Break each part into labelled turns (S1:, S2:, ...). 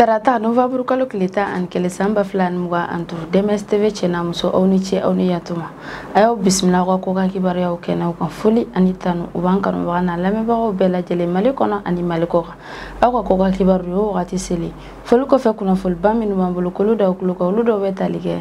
S1: Tarata November kalo kilita an kele samba flan muga antur DMS-TV chena muso awni yatuma ayo bismillah ko ka kibaru yaw kena ko fuli anitanu ubanka no bana lame ba bela jele mali kono ani mali ko ako ko ka kibaru yo wati seli fulu ko fe kuna ful baminu mambulu ko ludo wetalige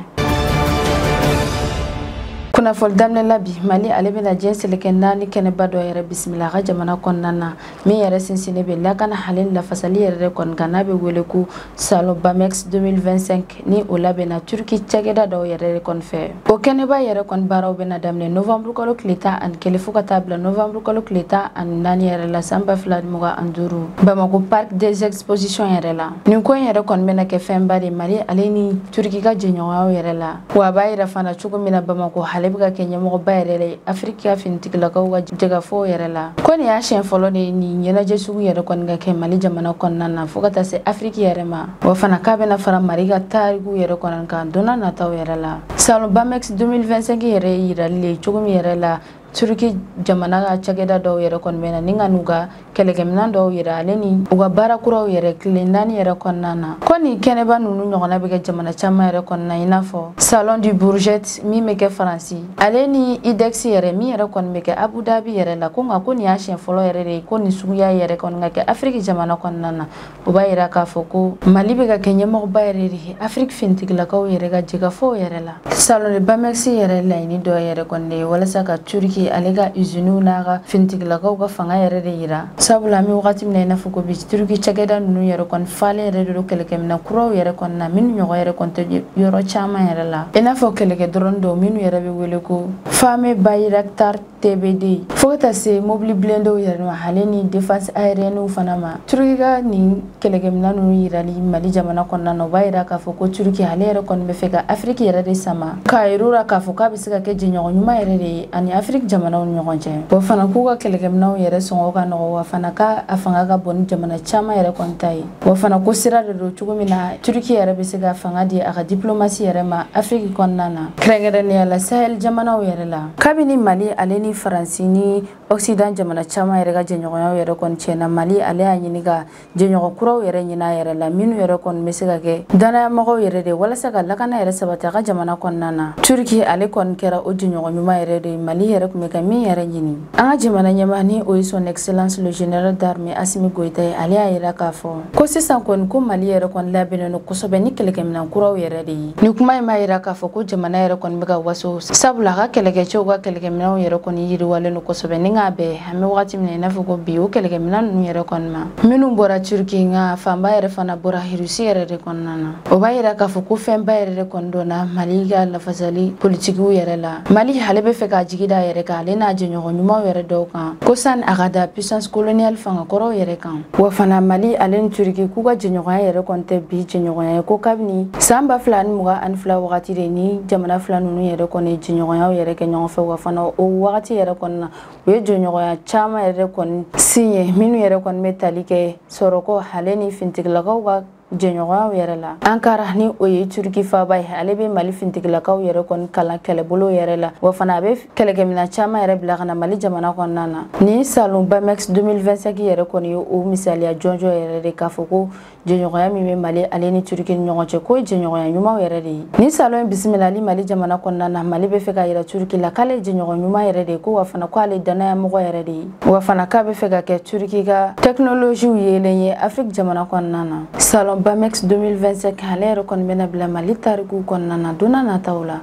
S1: kuna fol damne labi mali alebina jensele kenani kene bado yere bismillah ga jamana konnana mi yere sinsine be lakana halin la fasali yere kon ganabe weleku salo bamex 2025 ni olabena turki chageda do yere kon fe o kene ba yere kon baraw bena damne novembre ko klita an kelefuka table novembre ko klita an nani yere la samba flad muga anduru bamako parc des expositions yere la ni ko yere kon mena ke femba de mali aleni turki ga jenyo yere la wa bayira fana chugo mina bamako biga Kenya mo bayere Afrika fintikla ko wa jega fo yere la kon ya shen folo ni nyena je sugu yere kon ga ke mali jamana kon nana fukata se Afrika yere ma wa fana kabe na fara mariga tarigu yere kon kan dona na taw yere la salon bamex 2025 yere ira le chugum yere la Turki jamana ga chageda do yere kon mena ninga nuga kelegemna do yere aleni uga barakura yere klindani yere kon nana koni kene ba nunu nyogona bege jamana chama yere kon na inafo salon du bourget mi meke franci aleni idex yere mi yere kon meke abu dhabi yere la konga koni ya shen folo yere re koni suya yere kon ngake afrique jamana kon nana uba yere ka foko mali bege kenye mo ba yere ri afrique fintigla ko yere ga jiga fo yere la salon de bamex yere la ni do yere kon ne wala saka turki alega izunu naga fintigla ko ga fanga yere de ira sabula mi wakati mna ina fuko bi turki chageda nu yere kon fale yere do keleke mna kuro yere kon na min nyogo yere kon te yoro chama yere la ina fo keleke doron do min yere be wele ko fame bayraktar TBD fota se mobile blendo yere no haleni defense aérienne fanama turki ga ni keleke mna nu yira li mali jamana kon na no bayra ka fo ko turki halere kon be fega afrique yere de sama kairura ka fo ka bisika ke jinyo nyuma yere de ani afrique jamana nyonje bo fana ku ga keleke mna yere songo ga no wa fana ka afanga ga bon jamana chama yere kon tai bo fana ko sira do chugumina turki yere bisika fanga di aga diplomatie yere ma afrique kon nana krengere ne la sahel jamana yere la kabini mali aleni francini occident jamana chama yere ga jenyo yere kon chena mali ale anyini ga jenyo kuro yere nyina yere la minu yere kon mesiga ke dana mago yere de wala saga lakana yere sabata ga jamana kon nana turki ale kon kera o jenyo nyuma yere de mali yere kumeka mi yere nyini anga jamana nyamani o son excellence le général d'armée Assimi Goïta ale ayira ka fo ko sisan kon ko mali yere kon labino no kusobe ni keleke mina kuro yere de ni kuma ma yira ka fo ko jamana yere kon mega waso sabula ga keleke choga keleke mina yere kon yiri wale no kusobe ni ngabe ame wakati mina na fo ko bi o keleke mina no yere kon ma minu bora turki nga famba yere fana bora hirusi yere de kon nana o ba yira ka fo ko femba yere de kon dona mali ga la fasali politique yere la mali halebe fe ka jigida yere ka le na jenyo nyuma yere do kan ko san agada puissance coloniale fanga koro yere kan wa fana mali alen turki ku ga jenyo yere kon te bi jenyo ko kabni samba flan muga an fla wakati de ni jamana flan nu yere kon jenyo yere ke nyon fe wa fana o wakati yere kon na we jenyo ya chama yere kon sinye minu yere kon metalike soroko haleni fintigla ga jenyoga yere la ankara ni oye turki fa bay alebe mali fintigla kaw yere kon kala kele bolo yere la wa fana be kele gemina chama yere blagana mali jamana kon nana ni salon bamex 2025 yere kon yo o misali ya jonjo yere de kafoko jenyoga mi mali aleni turki nyonje ko jenyoga nyuma yere de ni salon bismillah li mali jamana kon nana mali be feka yere turki la kale jenyoga nyuma yere de ko wa fana ko ale dana ya mo yere de wa fana ka be feka ke turki ga technologie yele afrique jamana kon nana salon bamex 2025 halere kon bena bla mali tariku kon nana duna na tawla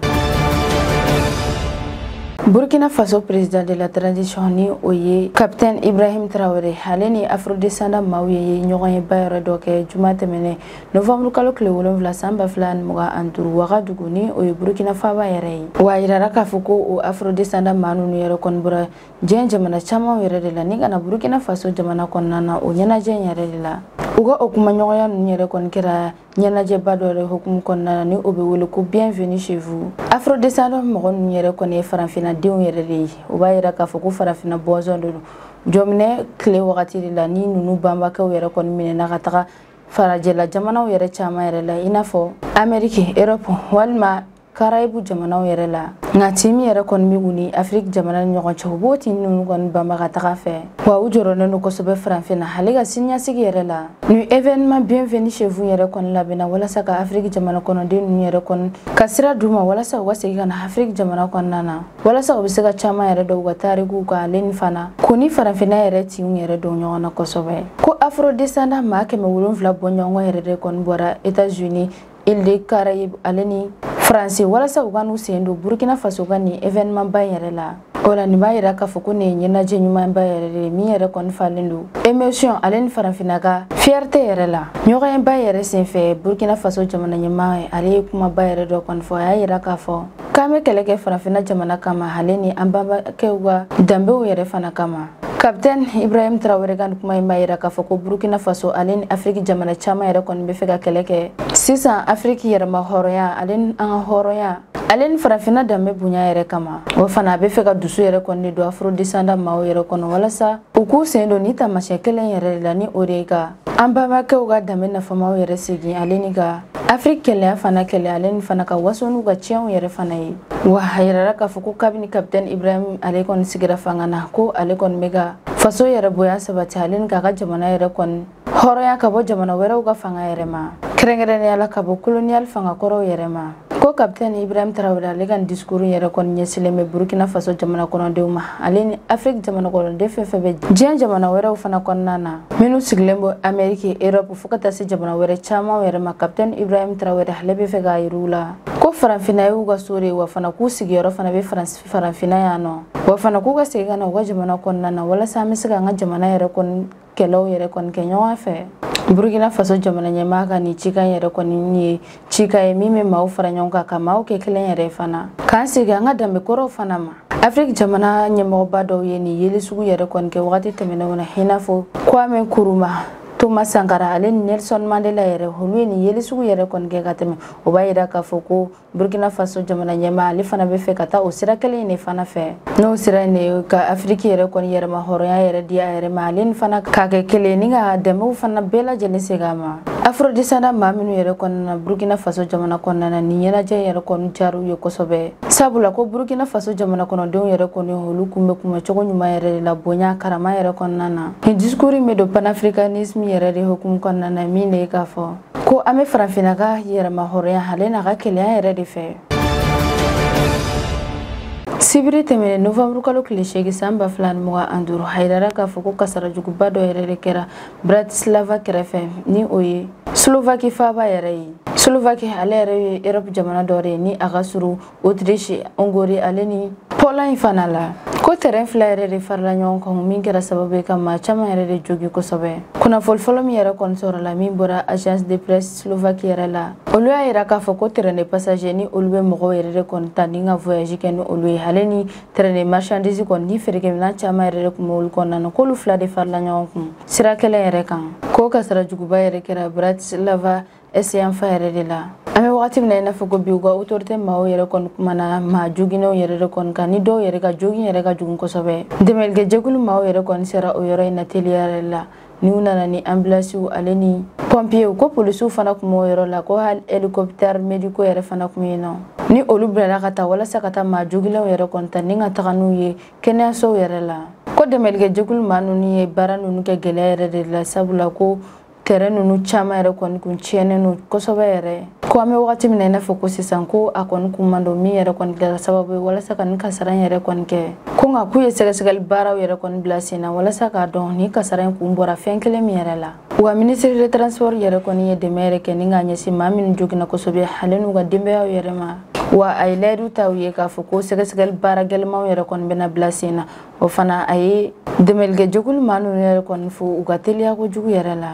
S1: Burkina Faso président de la transition ni oye capitaine Ibrahim Traoré haleni afrodescendant mawye nyogoye bayra doke jumatemene novembre kalo kle wolonvla samba flan muga antur wagadugu ni oye Burkina Faso yere wa irara kafuko o afrodescendant manu yere kon bura jamana chama yere de la ninga na Burkina Faso jamana kon nana o nyana yere de la uga okuma nyogoya nyere kon kira nyana je badore hukum kon nana ni obe wole ko bienvenue chez vous afrodescendant mo nyere kon e faranfina diw yere de uba yera ka foko farafina bozo do jomne kle wakati la ni nunu bamba ka yere kon mine na gataga farajela jamana yere chama yere la inafo amerique europe walma Karaibu jamanaw yɛrɛ la nga timi yɛrɛ kɔni mi wuni Afrique jamana ni ɲɔgɔn cɛ bo tin nunu kɔni bambaga taga fɛ wa u jɔrɔnen do kosɛbɛ Faranfina hali ka siniɲasigi yɛrɛ la ni événement bienvenue chez vous yɛrɛ kɔni labɛnna walasa ka Afrique jamana kɔnɔden nunu yɛrɛ kɔni ka sira d'u ma walasa u ka segin ka na Afrique jamana kɔnɔna na walasa u bɛ se ka caman yɛrɛ dɔn u ka tarikuw kan ale ni fana ko ni Faranfina yɛrɛ tinw yɛrɛ dɔn ɲɔgɔn na kosɛbɛ ko Afro descendant maa 700 bɔ ɲɔgɔn yɛrɛ de kɔni bɔra États-Unis Île des Caraïbes ale ni France walasa u ka n'u sen don Burkina Faso ka ni événement ba yɛrɛ la ola ni b'a yira k'a fɔ ko nin ye ɲɛnajɛ ɲuman ba yɛrɛ de min yɛrɛ kɔni falen don émotion ale ni Faranfina ka fierté yɛrɛ la ɲɔgɔn ba yɛrɛ senfɛ Burkina Faso jamana ɲɛmaa ale ye kuma ba yɛrɛ dɔ kɔni fɔ a y'a yira k'a fɔ k'an bɛ kɛlɛ kɛ Faranfina jamana kama ale ni an bambakɛw ka danbew yɛrɛ fana kama Capitaine Ibrahim Traoré kan kuma in b'a yira k'a fɔ ko Burkina Faso ale ni Afrique jamana caman yɛrɛ kɔni bɛ fɛ ka kɛlɛ kɛ sisan Afrique yɛrɛma hɔrɔnya ale ni an ka hɔrɔnya ale ni Faranfina danbe bonya yɛrɛ kama o fana a bɛ fɛ ka dusu yɛrɛ kɔni don Afro descendant maaw yɛrɛ kɔnɔ walasa u k'u sen don ni taamasiyɛn kelen yɛrɛ de la ni o de ye ka an bambakɛw ka danbe nafamaw yɛrɛ segin ale ni ka Afrique kɛlɛya fana kɛlɛ ale ni fana ka waso n'u ka tiɲɛw yɛrɛ fana ye wa a yirala k'a fɔ ko kabini Capitaine Ibrahim ale kɔni sigira fanga na ko ale kɔni bɛ ka faso yɛrɛ bonya sabati ale ni k'a ka jamana yɛrɛ kɔni hɔrɔnya ka bɔ jamana wɛrɛw ka fanga yɛrɛ ma kɛrɛnkɛrɛnnenya la ka bɔ colonial fangakɔrɔw yɛrɛ ma ko Capitaine Ibrahim Traoré ale ka discours yɛrɛ kɔni ɲɛsilen bɛ Burkina Faso jamana kɔnɔdenw ma ale ni Afrique jamana kɔnɔden fɛn fɛn bɛ diɲɛ jamana wɛrɛw fana kɔnɔna na minnu sigilen bɔ Amérique Europe fo ka taa se jamana wɛrɛ caman yɛrɛ ma Capitaine Ibrahim Traoré ale bɛ fɛ k'a yir'u la ko Faranfina y'u ka so de wa fana k'u sigiyɔrɔ fana bɛ Faranfina yan nɔ wa fana k'u ka segin ka na u ka jamana kɔnɔna na walasa an bɛ se ka an ka jamana yɛrɛ kɔni kɛlɛw yɛrɛ kɔni kɛ ɲɔgɔn fɛ Burkina Faso jamana ɲɛmaa ka ni cikan yɛrɛ kɔni ye cikan ye min bɛ maaw fara ɲɔgɔn kan ka maaw kɛ kelen yɛrɛ fana k'an segin an ka danbe kɔrɔw fana ma Afrique jamana ɲɛmɔgɔba dɔw ye nin yeli sugu yɛrɛ kɔni kɛ wagati tɛmɛnenw na i n'a fɔ Kwame Nkrumah Thomas Sankara ale ni Nelson Mandela yɛrɛ olu ye nin yeli sugu yɛrɛ kɔni kɛ ka tɛmɛ o b'a yira k'a fɔ ko Burkina Faso jamana ɲɛmaa ale fana bɛ fɛ ka taa o sira kelen in de fana fɛ n'o sira in de ka Afrique yɛrɛ kɔni yɛrɛma hɔrɔnya yɛrɛ di a yɛrɛ ma ale ni fana k'a kɛ kelen ni ka dɛmɛw fana bɛɛ lajɛlen segin a ma Afro descendant maa minnu yɛrɛ kɔnɔna na Burkina Faso jamana kɔnɔna na nin ɲɛnajɛ yɛrɛ kɔni diyar'u ye kosɛbɛ sabula ko Burkina Faso jamana kɔnɔdenw yɛrɛ kɔni olu kun bɛ kunbɛcogo ɲuman yɛrɛ de la bonya karama yɛrɛ kɔnɔna na nin discours in bɛ don panafricanisme yɛrɛ de hukumu kɔnɔna na min de ye k'a fɔ ko an bɛ Faranfina ka yɛrɛma hɔrɔnya ale n'a ka kɛlɛya yɛrɛ de fɛ Sibiri tɛmɛnen novembre kalo tile 8 san 2025 a yirala k'a fɔ ko kasarajuguba dɔ yɛrɛ de kɛra Bratislava kɛrɛfɛ ni o ye Slovaquie faaba yɛrɛ ye Slovaquie ale yɛrɛ ye Europe jamana dɔ de ye ni a ka surun Autriche Hongrie ale ni Pologne fana la ko terrain fila yɛrɛ de farala ɲɔgɔn kan min kɛra sababu ye ka maa caman yɛrɛ de jogi kosɛbɛ kunnafoni fɔlɔ min yɛrɛ kɔni sɔrɔla min bɔra agence de presse Slovaquie yɛrɛ la olu y'a yira k'a fɔ ko terrain de passager ni olu bɛ mɔgɔw yɛrɛ de kɔni ta ni ka voyage kɛ ni olu ye ale ni terrain de marchandise kɔni ni feerekɛminɛn caman yɛrɛ de kun bɛ olu kɔnɔna na k'olu fila de farala ɲɔgɔn kun sira kelen yɛrɛ kan k'o kasarajuguba yɛrɛ kɛra Bratislava SCFA yɛrɛ de la an bɛ wagati min na i n'a fɔ ko bi u ka autorité maaw yɛrɛ kɔni kumana maa joginɛw yɛrɛ de kɔni kan ni dɔw yɛrɛ ka jogin yɛrɛ ka jugu kosɛbɛ dɛmɛlikɛjɛkulu maaw yɛrɛ kɔni sera o yɔrɔ in na teliya yɛrɛ la n'u nana ni ambulansiw ale ni pompiers ko polisiw fana kun b'o yɔrɔ la ko hali hélicoptère médicaux yɛrɛ fana kun yen nɔ ni olu bilala ka taa walasa ka taa maa joginɛw yɛrɛ kɔni ta ni ka taga n'u ye kɛnɛyasow yɛrɛ la ko dɛmɛlikɛjɛkulu maa ninnu ye baara ninnu kɛ gɛlɛya yɛrɛ de la sabula ko terrain ninnu caman yɛrɛ kɔni kun tiɲɛnen don kosɛbɛ yɛrɛ ko an bɛ wagati min na i n'a fɔ ko sisan ko a kɔni kun man don min yɛrɛ kɔni kɛra sababu ye walasa ka nin kasara in yɛrɛ kɔni kɛ ko nka k'u ye sɛgɛsɛgɛli baaraw yɛrɛ kɔni bila sen na walasa k'a dɔn ni kasara in kun bɔra fɛn kelen min yɛrɛ la wa ministre de transport yɛrɛ kɔni ye dɛmɛ yɛrɛ kɛ ni k'a ɲɛsin maa minnu joginna kosɛbɛ ale n'u ka denbayaw yɛrɛ ma wa a ye layidu ta u ye k'a fɔ ko sɛgɛsɛgɛli baara gɛlɛmanw yɛrɛ kɔni bɛna bila sen na o fana a ye dɛmɛlikɛjɛkulu maa ninnu yɛrɛ kɔni fo u ka teliya kojugu yɛrɛ la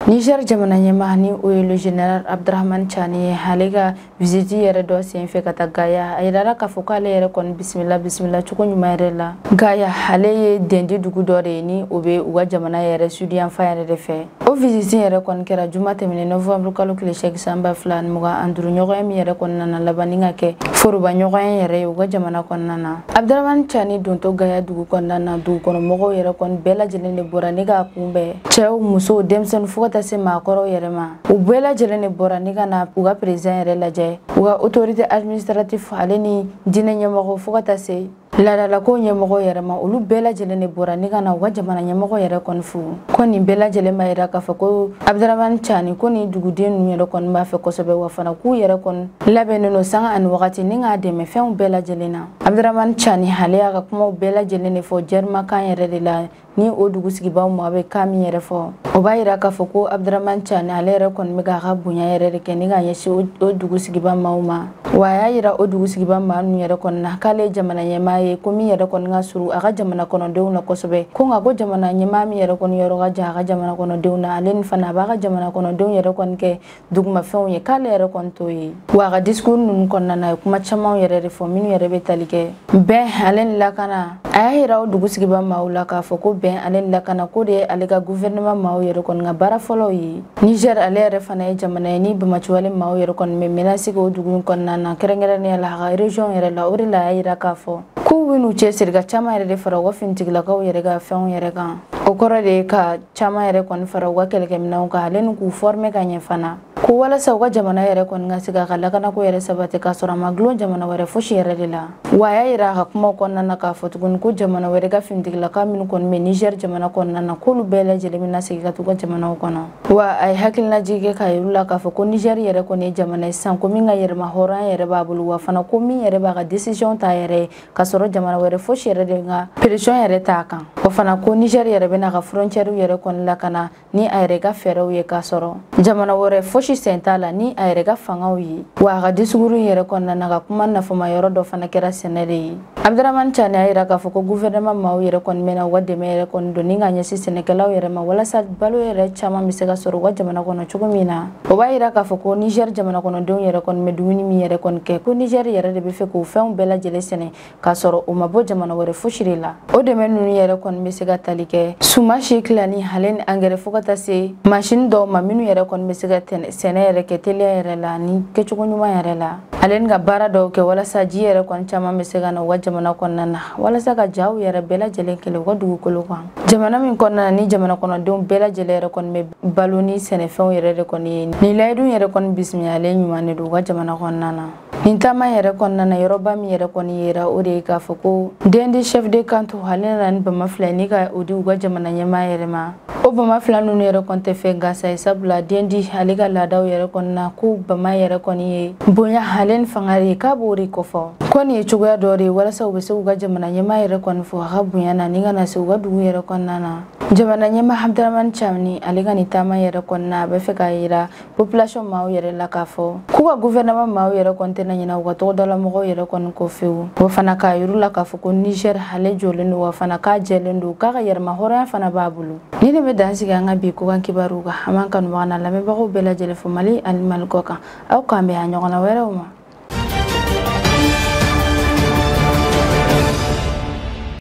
S1: Niger jamana ɲɛmaa ni o ye le général Abdrahmane Tchani ye ale ka visite yɛrɛ dɔ senfɛ ka taa Gaya a yirala k'a fɔ k'ale yɛrɛ kɔni bisimila cogo ɲuman yɛrɛ la Gaya ale ye dendi dugu dɔ de ye ni o bɛ u ka jamana yɛrɛ sud yanfan yɛrɛ de fɛ o visite yɛrɛ kɔni kɛra juma tɛmɛnen novembre kalo tile 8 san 2025 ɲɔgɔn min yɛrɛ kɔnɔna na laban ni ka kɛ foroba ɲɔgɔn yɛrɛ ye u ka jamana kɔnɔna na Abdrahmane Tchani dontɔ Gaya dugu kɔnɔna na dugukɔnɔmɔgɔw yɛrɛ kɔni bɛɛ lajɛlen de bɔra ne k'a kunbɛn cɛw musow denmisɛnninw fo ka taa se maakɔrɔw yɛrɛ ma u bɛɛ lajɛlen de bɔra ni ka na u ka président yɛrɛ lajɛ u ka autorité administrative ale ni diinɛ ɲɛmɔgɔ fo ka taa se laadalako ɲɛmɔgɔ yɛrɛ ma olu bɛɛ lajɛlen de bɔra ni ka na u ka jamana ɲɛmɔgɔ yɛrɛ kɔni fo ko nin bɛɛ lajɛlen b'a yira k'a fɔ ko Abdramane Tchani ko ni duguden ninnu yɛrɛ kɔni b'a fɛ kosɛbɛ wa fana k'u yɛrɛ kɔni labɛnnen don sanga ani wagati ni k'a dɛmɛ fɛnw bɛɛ lajɛlen na Abdramane Tchani ale y'a ka kumaw bɛɛ lajɛlen de fɔ jɛrimakan yɛrɛ de la ni o dugu sigibaw ma a bɛ kan min yɛrɛ fɔ o b'a yira k'a fɔ ko Abdramane Tchani ale yɛrɛ kɔni bɛ k'a ka bonya yɛrɛ de kɛ ni ka ɲɛsin o dugu sigiba maaw ma wa a y'a yira o dugu sigiba maa ninnu yɛrɛ kɔni na k'ale ye jamana ɲɛmaa ye ko min yɛrɛ kɔni ka surun a ka jamana kɔnɔdenw na kosɛbɛ ko nka ko jamana ɲɛmaa min yɛrɛ kɔni yɔrɔ ka jan a ka jamana kɔnɔdenw na ale ni fana a b'a ka jamana kɔnɔdenw yɛrɛ kɔni kɛ dugumafɛnw ye k'ale yɛrɛ kɔni t'o ye wa a ka discours ninnu kɔnɔna na a ye kuma camanw yɛrɛ de fɔ minnu yɛrɛ bɛ tali kɛ bɛn ale ni lakana a y'a yira o dugu sigiba maaw la k'a fɔ ko bɛn ale ni lakana ko de ye ale ka gouvernement maaw yɛrɛ kɔni ka baara fɔlɔw ye Niger ale yɛrɛ fana ye jamana ye ni bɛnbaliwale maaw yɛrɛ kɔni bɛ menace o dugu in kɔnɔna na kɛrɛnkɛrɛnnenya la a ka région yɛrɛ la o de la a y'a yira k'a fɔ k'u bɛ n'u cɛsiri ka caman yɛrɛ de fara u ka finitigilakaw yɛrɛ ka fɛnw yɛrɛ kan o kɔrɔ de ye ka caman yɛrɛ kɔni fara u ka kɛlɛkɛminɛnw kan ale ni k'u former ka ɲɛ fana ko walasa u ka jamana yɛrɛ kɔni ka se ka lakanako yɛrɛ sabati k'a sɔrɔ a ma gulon jamana wɛrɛ fosi yɛrɛ de la wa a y'a yira a ka kumaw kɔnɔna na k'a fɔ tuguni ko jamana wɛrɛ ka finitigilaka minnu kɔni bɛ Niger jamana kɔnɔna na k'olu bɛɛ lajɛlen bɛna segin ka t'u ka jamanaw kɔnɔ wa a ye hakilinajigi kɛ k'a yir'u la k'a fɔ ko Niger yɛrɛ kɔni ye jamana ye sisan ko min ka yɛrɛma hɔrɔnya yɛrɛ b'a bolo wa fana ko min yɛrɛ b'a ka décision ta yɛrɛ ye k'a sɔrɔ jamana wɛrɛ fosi yɛrɛ de ka pression yɛrɛ t'a kan wa fana ko Niger yɛrɛ bɛna ka frontière yɛrɛ kɔni lakana ni a yɛrɛ ka fɛɛrɛw ye k'a sɔrɔ jamana wɛrɛ fosi sen t'a la ni a yɛrɛ ka fangaw ye wa a ka discours yɛrɛ kɔnɔna na ka kuma nafama yɔrɔ dɔ fana kɛra sɛnɛ de ye Abdramane Tchani a yira k'a fɔ ko gouvernement maaw yɛrɛ kɔni bɛna u ka dɛmɛ yɛrɛ kɔni don ni ka ɲɛsin sɛnɛkɛlaw yɛrɛ ma walasa balo yɛrɛ caman bɛ se ka sɔrɔ u ka jamana kɔnɔ cogo min na o b'a yira k'a fɔ ko Niger jamana kɔnɔdenw yɛrɛ kɔni bɛ dumuni min yɛrɛ kɔni kɛ ko Niger yɛrɛ de bɛ fɛ k'o fɛnw bɛɛ lajɛlen sɛnɛ k'a sɔrɔ o ma bɔ jamana wɛrɛ fosi de la o dɛmɛ ninnu yɛrɛ kɔni bɛ se ka tali kɛ suma si tilani hale ni angɛrɛ fo ka taa se machine dɔw ma minnu yɛrɛ kɔni bɛ se ka sɛnɛ yɛrɛ kɛ teliya yɛrɛ la ni kɛcogo ɲuman yɛrɛ la ale ni ka baara dɔw kɛ walasa ji yɛrɛ kɔni caman bɛ se ka na u ka jamana kɔnɔna na walasa ka jaw yɛrɛ bɛɛ lajɛlen kɛlɛ u ka dugukolo kan jamana min kɔnɔna na ni jamana kɔnɔdenw bɛɛ lajɛlen yɛrɛ kɔni bɛ balo ni sɛnɛfɛnw yɛrɛ de kɔni ye nin layidu yɛrɛ kɔni bisimilalen ɲuman de don u ka jamana kɔnɔna na nin taama yɛrɛ kɔnɔna na yɔrɔba min yɛrɛ kɔni yera o de ye k'a fɔ ko den de chef de canton ale nana ni bama fila ni ka o di u ka jamana ɲɛmaa yɛrɛ ma o bama fila ninnu yɛrɛ kɔni tɛ fɛn gansan ye sabula den di ale ka laadaw yɛrɛ kɔni na ko bama yɛrɛ kɔni ye bonya ale ni fanga de ye k'a b'o de kɔfɔ ko nin ye cogoya dɔ de ye walasa u bɛ se u ka jamana ɲɛmaa yɛrɛ kɔni fɔ a ka bonya na ni ka na se u ka dugu yɛrɛ kɔnɔna na jamana ɲɛmaa Abdramane Tchani ale ka nin taama yɛrɛ kɔni na a bɛ fɛ k'a yira population maaw yɛrɛ la k'a fɔ k'u ka gouvernement maaw yɛrɛ kɔni tɛna ɲinɛ u ka tɔgɔdala mɔgɔw yɛrɛ kɔni kɔ fiyewu wa fana k'a yir'u la k'a fɔ ko Niger ale jɔlen don wa fana k'a jɛlen don k'a ka yɛrɛma hɔrɔnya fana b'a bolo ni de bɛ dansigi an ka bi ko kan kibaruw kan an b'an kanubaga n'a lamɛnbagaw bɛɛ lajɛlen fo Mali ani Mali kɔ kan aw k'an bɛn a ɲɔgɔnna wɛrɛw ma